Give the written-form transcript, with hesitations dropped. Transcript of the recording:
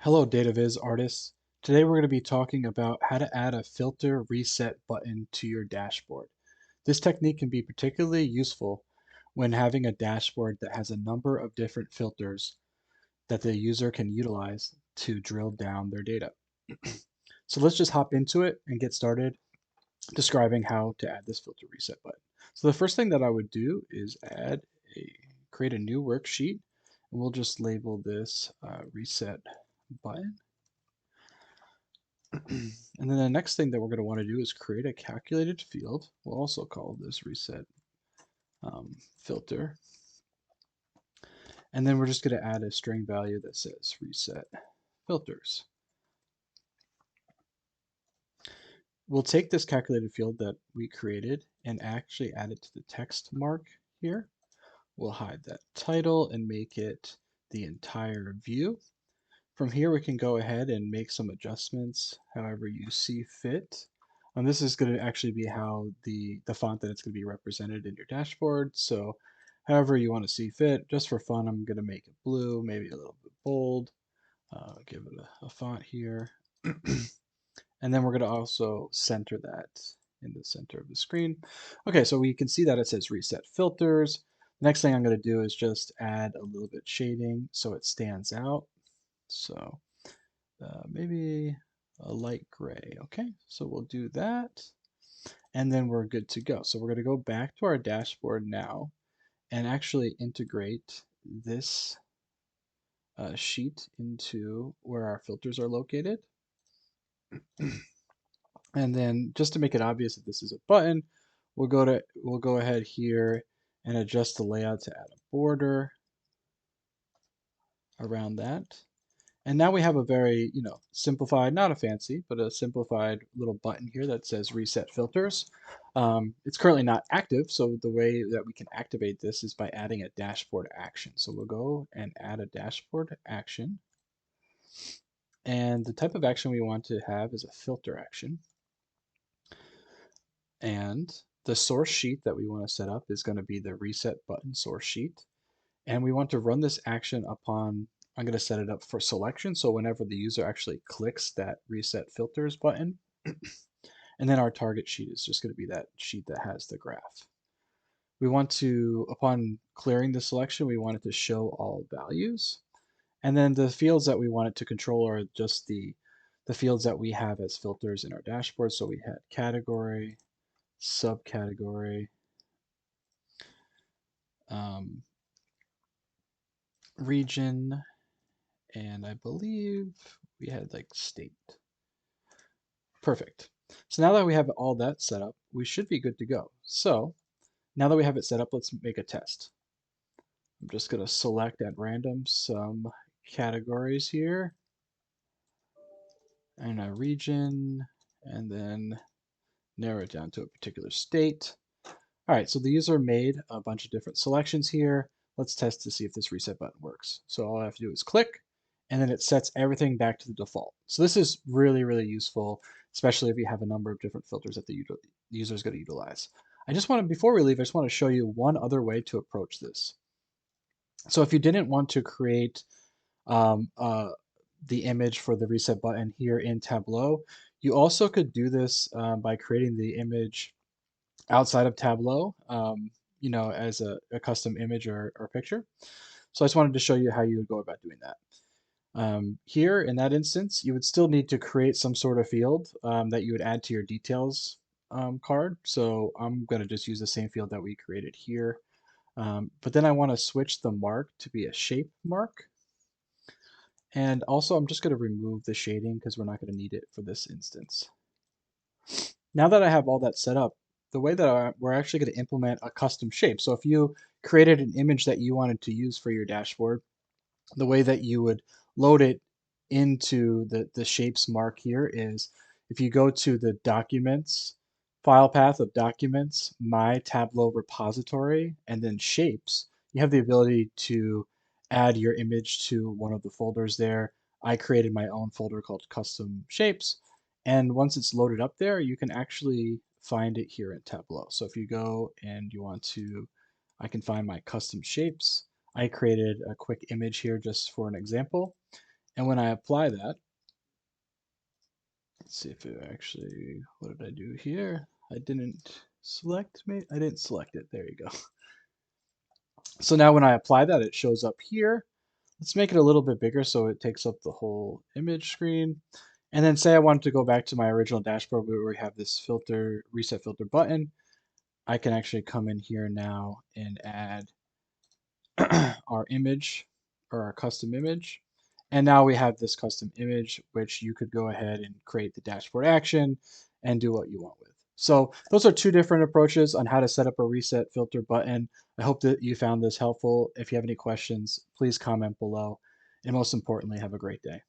Hello, DataViz artists. Today we're going to be talking about how to add a filter reset button to your dashboard. This technique can be particularly useful when having a dashboard that has a number of different filters that the user can utilize to drill down their data. So let's just hop into it and get started describing how to add this filter reset button. So the first thing that I would do is create a new worksheet, and we'll just label this reset button. And then the next thing that we're going to want to do is create a calculated field. We'll also call this reset filter. And then we're just going to add a string value that says reset filters. We'll take this calculated field that we created and actually add it to the text mark here. We'll hide that title and make it the entire view. From here, we can go ahead and make some adjustments however you see fit. And this is going to actually be how the font that it's going to be represented in your dashboard. So however you want to see fit, just for fun, I'm going to make it blue, maybe a little bit bold, give it a font here. And then we're going to also center that in the center of the screen. Okay, so we can see that it says reset filters. The next thing I'm going to do is just add a little bit shading so it stands out. So maybe a light gray. Okay, so we'll do that. And then we're good to go. So we're going to go back to our dashboard now and actually integrate this sheet into where our filters are located. And then just to make it obvious that this is a button, we'll go ahead here and adjust the layout to add a border around that. And now we have a very, simplified, not a fancy, but a simplified little button here that says reset filters. It's currently not active, so the way that we can activate this is by adding a dashboard action. So we'll go and add a dashboard action. And the type of action we want to have is a filter action. And the source sheet that we want to set up is going to be the reset button source sheet. And we want to run this action upon, I'm going to set it up for selection. So whenever the user actually clicks that reset filters button, and then our target sheet is just going to be that sheet that has the graph. We want to, upon clearing the selection, we want it to show all values. And then the fields that we want it to control are just the fields that we have as filters in our dashboard. So we had category, subcategory, region, and I believe we had like state. Perfect. So now that we have all that set up, we should be good to go. So now that we have it set up, let's make a test. I'm just going to select at random some categories here and a region, and then narrow it down to a particular state. All right, so the user made a bunch of different selections here. Let's test to see if this reset button works. So all I have to do is click, and then it sets everything back to the default. So this is really, really useful, especially if you have a number of different filters that the user is going to utilize. Before we leave, I just want to show you one other way to approach this. So if you didn't want to create um, uh, the image for the reset button here in Tableau, you also could do this by creating the image outside of Tableau, as a custom image or picture. So I just wanted to show you how you would go about doing that. Here, in that instance, you would still need to create some sort of field that you would add to your details card. So I'm going to just use the same field that we created here. But then I want to switch the mark to be a shape mark. And also, I'm just going to remove the shading because we're not going to need it for this instance. Now that I have all that set up, the way that we're actually going to implement a custom shape. So if you created an image that you wanted to use for your dashboard, the way that you would load it into the shapes mark here is if you go to the documents, file path of documents, my Tableau repository, and then shapes, you have the ability to add your image to one of the folders there. I created my own folder called custom shapes. And once it's loaded up there, you can actually find it here in Tableau. So if you go and you want to, I can find my custom shapes. I created a quick image here just for an example. And when I apply that, let's see if it actually, what did I do here? I didn't select, I didn't select it. There you go. So now when I apply that, it shows up here. Let's make it a little bit bigger so it takes up the whole image screen. And then say I wanted to go back to my original dashboard where we have this filter, reset filter button. I can actually come in here now and add our image or our custom image. And now we have this custom image, which you could go ahead and create the dashboard action and do what you want with. So those are two different approaches on how to set up a reset filter button. I hope that you found this helpful. If you have any questions, please comment below. And most importantly, have a great day.